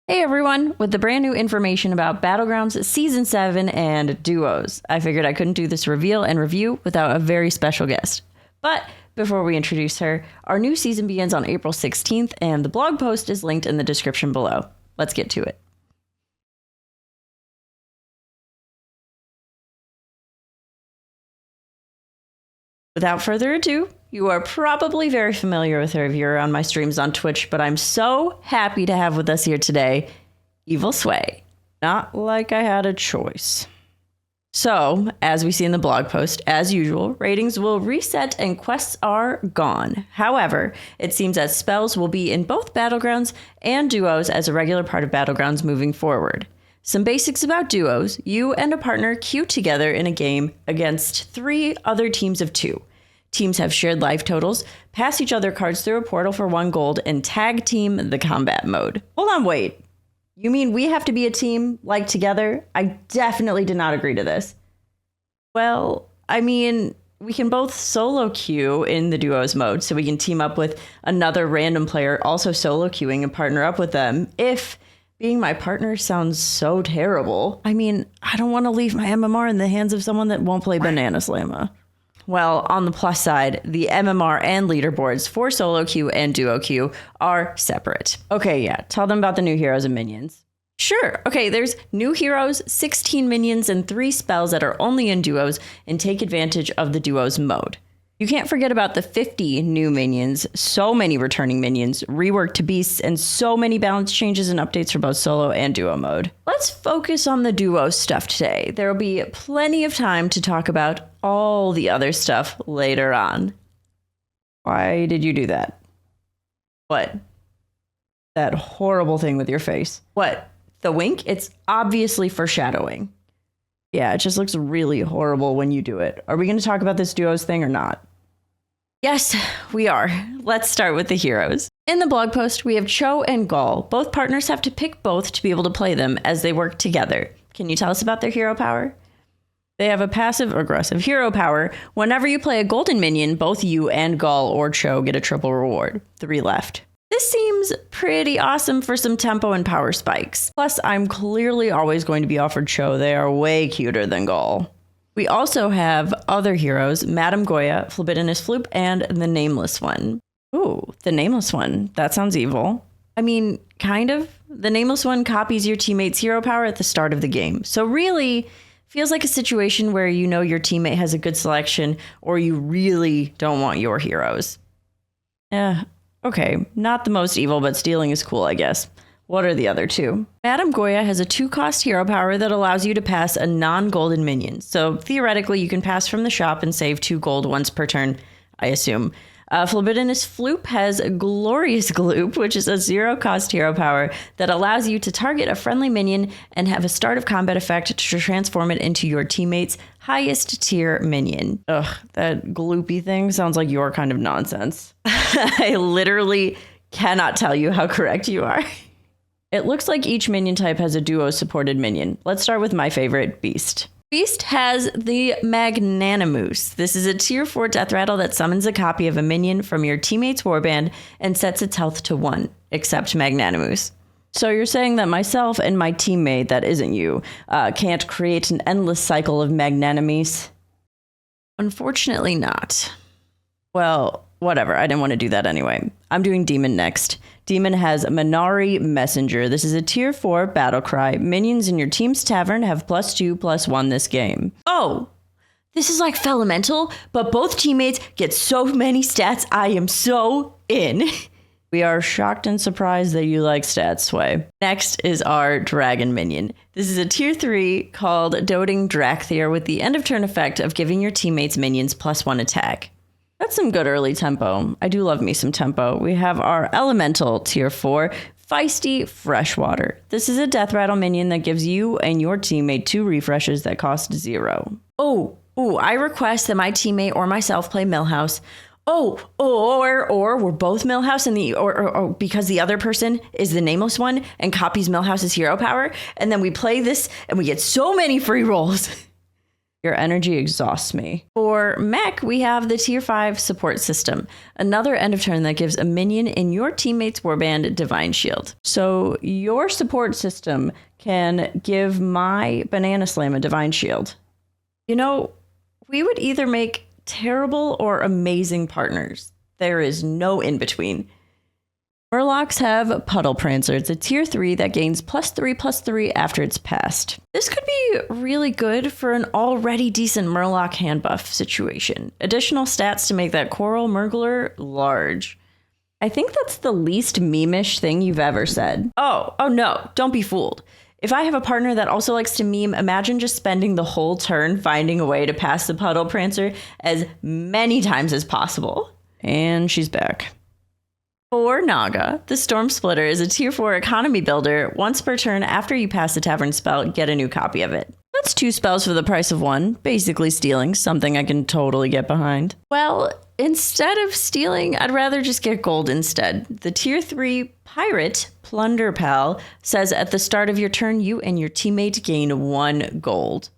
Hey everyone, with the brand new information about Battlegrounds Season 7 and DUOS. I figured I couldn't do this reveal and review without a very special guest. But before we introduce her, our new season begins on April 16th and the blog post is linked in the description below. Let's get to it. Without further ado, you are probably very familiar with her if you're on my streams on Twitch, but I'm so happy to have with us here today, Evil Sway. Not like I had a choice. So, as we see in the blog post, as usual, ratings will reset and quests are gone. However, it seems that spells will be in both Battlegrounds and DUOS as a regular part of Battlegrounds moving forward. Some basics about DUOS: you and a partner queue together in a game against 3 other teams of 2. Teams have shared life totals, pass each other cards through a portal for 1 gold, and tag team the combat mode. Hold on, wait. You mean we have to be a team, like together? I definitely did not agree to this. Well, I mean, we can both solo queue in the DUOS mode, so we can team up with another random player also solo queuing and partner up with them. If being my partner sounds so terrible, I mean, I don't want to leave my MMR in the hands of someone that won't play Banana Slamma. Well, on the plus side, the MMR and leaderboards for solo queue and duo queue are separate. Okay, yeah, tell them about the new heroes and minions. Sure, okay, there's new heroes, 16 minions, and 3 spells that are only in duos and take advantage of the duos mode. You can't forget about the 50 new minions, so many returning minions, reworked to beasts, and so many balance changes and updates for both solo and duo mode. Let's focus on the duo stuff today. There will be plenty of time to talk about all the other stuff later on. Why did you do that? What? That horrible thing with your face. What? The wink? It's obviously foreshadowing. Yeah, it just looks really horrible when you do it. Are we going to talk about this duos thing or not? Yes, we are. Let's start with the heroes. In the blog post, we have Cho and Gall. Both partners have to pick both to be able to play them as they work together. Can you tell us about their hero power? They have a passive-aggressive hero power. Whenever you play a golden minion, both you and Gall or Cho get a triple reward. 3 left. This seems pretty awesome for some tempo and power spikes. Plus, I'm clearly always going to be offered Cho. They are way cuter than Gall. We also have other heroes: Madame Goya, Phlebidinous Floop, and the Nameless One. Ooh, the Nameless One. That sounds evil. I mean, kind of. The Nameless One copies your teammate's hero power at the start of the game. So really, feels like a situation where you know your teammate has a good selection or you really don't want your heroes. Okay, not the most evil, but stealing is cool, I guess. What are the other 2? Madame Goya has a 2-cost hero power that allows you to pass a non-golden minion. So theoretically, you can pass from the shop and save 2 gold once per turn, I assume. Phlebidinous Floop has Glorious Gloop, which is a 0-cost hero power that allows you to target a friendly minion and have a start of combat effect to transform it into your teammate's highest tier minion. Ugh, that gloopy thing sounds like your kind of nonsense. I literally cannot tell you how correct you are. It looks like each minion type has a duo supported minion. Let's start with my favorite, Beast. Beast has the Magnanimous. This is a tier 4 death rattle that summons a copy of a minion from your teammate's warband and sets its health to 1, except Magnanimous. So you're saying that myself and my teammate, that isn't you, can't create an endless cycle of Magnanimous? Unfortunately not. Well, whatever, I didn't want to do that anyway. I'm doing Demon next. Demon has Minari Messenger. This is a tier 4 battle cry. Minions in your team's tavern have +2/+1 this game. Oh, this is like Felemental, but both teammates get so many stats. I am so in. We are shocked and surprised that you like stats, Sway. Next is our Dragon Minion. This is a tier 3 called Doting Drakthir with the end of turn effect of giving your teammates minions +1 attack. That's some good early tempo. I do love me some tempo. We have our Elemental tier 4, Feisty Freshwater. This is a death rattle minion that gives you and your teammate 2 refreshes that cost 0. Oh, I request that my teammate or myself play Millhouse. Or we're both Millhouse and or because the other person is the Nameless One and copies Millhouse's hero power, and then we play this and we get so many free rolls. Your energy exhausts me. For mech, we have the tier 5 support system, another end of turn that gives a minion in your teammate's warband Divine Shield. So your support system can give my Banana Slam a Divine Shield. You know, we would either make terrible or amazing partners. There is no in between. Murlocs have Puddle Prancer. It's a tier 3 that gains +3/+3 after it's passed. This could be really good for an already decent Murloc hand buff situation. Additional stats to make that Coral Murgler large. I think that's the least meme-ish thing you've ever said. Oh no, don't be fooled. If I have a partner that also likes to meme, imagine just spending the whole turn finding a way to pass the Puddle Prancer as many times as possible. And she's back. For Naga, the Storm Splitter is a tier 4 economy builder. Once per turn after you pass the Tavern spell, get a new copy of it. That's 2 spells for the price of 1, basically stealing, something I can totally get behind. Well, instead of stealing, I'd rather just get gold instead. The tier 3 Pirate, Plunder Pal, says at the start of your turn, you and your teammate gain 1 gold.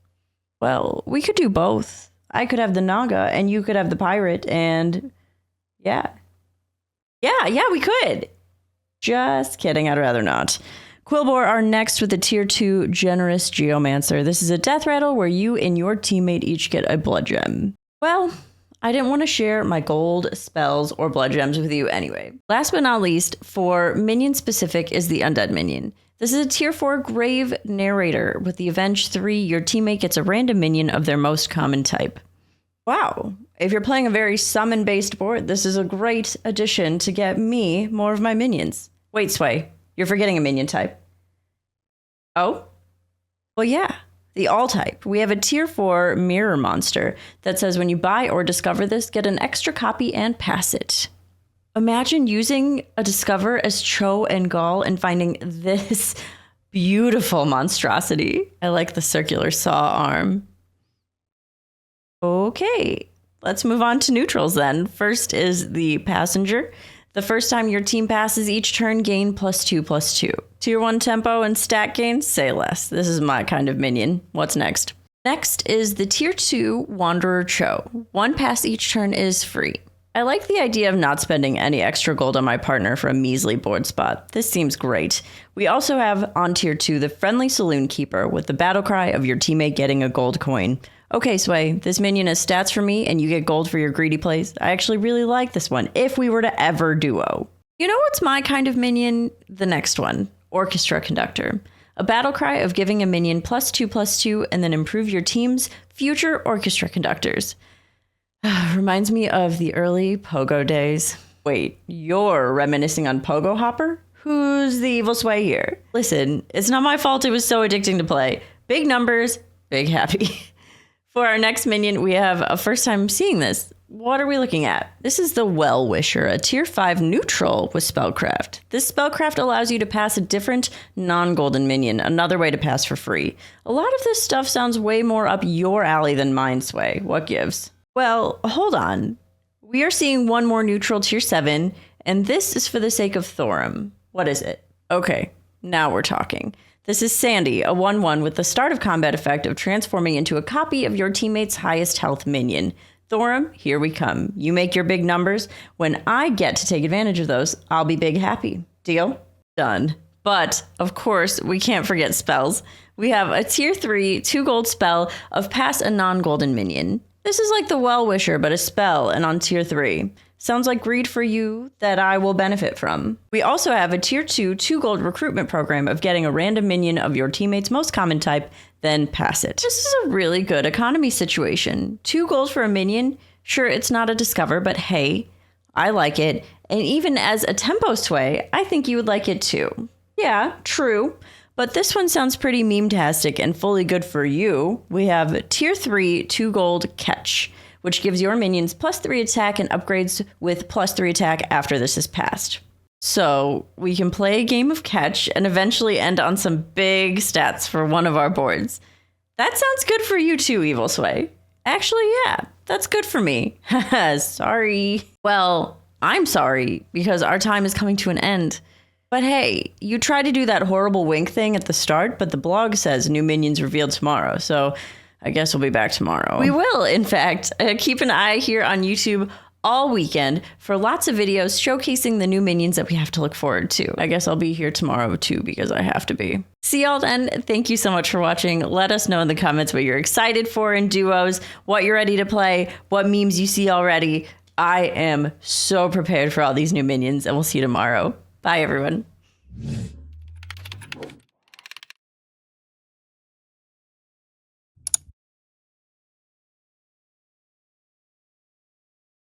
Well, we could do both. I could have the Naga and you could have the Pirate, and yeah, we could. Just kidding, I'd rather not. Quillbore are next with the tier 2 Generous Geomancer. This is a death rattle where you and your teammate each get a blood gem. Well, I didn't want to share my gold, spells, or blood gems with you anyway. Last but not least, for minion specific is the Undead Minion. This is a tier 4 Grave Narrator. With the Avenge 3, your teammate gets a random minion of their most common type. Wow. If you're playing a very summon-based board, this is a great addition to get me more of my minions. Wait, Sway, you're forgetting a minion type. Oh? Well, yeah, the all type. We have a tier 4 Mirror Monster that says when you buy or discover this, get an extra copy and pass it. Imagine using a discover as Cho and Gall and finding this beautiful monstrosity. I like the circular saw arm. Okay. Let's move on to neutrals then. First is the Passenger. The first time your team passes each turn, gain +2/+2. Tier 1 tempo and stat gain, say less. This is my kind of minion. What's next? Next is the tier 2 Wanderer Cho. 1 pass each turn is free. I like the idea of not spending any extra gold on my partner for a measly board spot. This seems great. We also have on tier 2 the Friendly Saloon Keeper with the battle cry of your teammate getting a gold coin. Okay, Sway, this minion has stats for me and you get gold for your greedy plays. I actually really like this one if we were to ever duo. You know what's my kind of minion? The next one, Orchestra Conductor. A battle cry of giving a minion +2/+2 and then improve your team's future orchestra conductors. Reminds me of the early Pogo days. Wait, you're reminiscing on Pogo Hopper? Who's the evil Sway here? Listen, it's not my fault it was so addicting to play. Big numbers, big happy. For our next minion, we have a first time seeing this. What are we looking at? This is the Well Wisher, a tier 5 neutral with Spellcraft. This Spellcraft allows you to pass a different non-golden minion, another way to pass for free. A lot of this stuff sounds way more up your alley than mine, Sway. What gives? Well, hold on. We are seeing one more neutral tier 7, and this is for the sake of Thorum. What is it? Okay, now we're talking. This is Sandy, a 1/1 with the start of combat effect of transforming into a copy of your teammate's highest health minion. Thorum, here we come. You make your big numbers. When I get to take advantage of those, I'll be big happy. Deal? Done. But, of course, we can't forget spells. We have a tier 3, 2 gold spell of pass a non-golden minion. This is like the Well Wisher, but a spell and on tier 3. Sounds like greed for you that I will benefit from. We also have a tier 2, 2 gold recruitment program of getting a random minion of your teammate's most common type, then pass it. This is a really good economy situation. 2 gold for a minion? Sure, it's not a discover, but hey, I like it. And even as a tempo Sway, I think you would like it too. Yeah, true. But this one sounds pretty meme-tastic and fully good for you. We have tier 3, 2 gold Catch, which gives your minions +3 attack and upgrades with +3 attack after this is passed. So we can play a game of Catch and eventually end on some big stats for one of our boards. That sounds good for you too, Evil Sway. Actually, yeah, that's good for me. Sorry. Well, I'm sorry because our time is coming to an end. But hey, you tried to do that horrible wink thing at the start, but the blog says new minions revealed tomorrow. So I guess we'll be back tomorrow. We will, in fact. Keep an eye here on YouTube all weekend for lots of videos showcasing the new minions that we have to look forward to. I guess I'll be here tomorrow too because I have to be. See y'all then. Thank you so much for watching. Let us know in the comments what you're excited for in duos, what you're ready to play, what memes you see already. I am so prepared for all these new minions, and we'll see you tomorrow. Bye, everyone.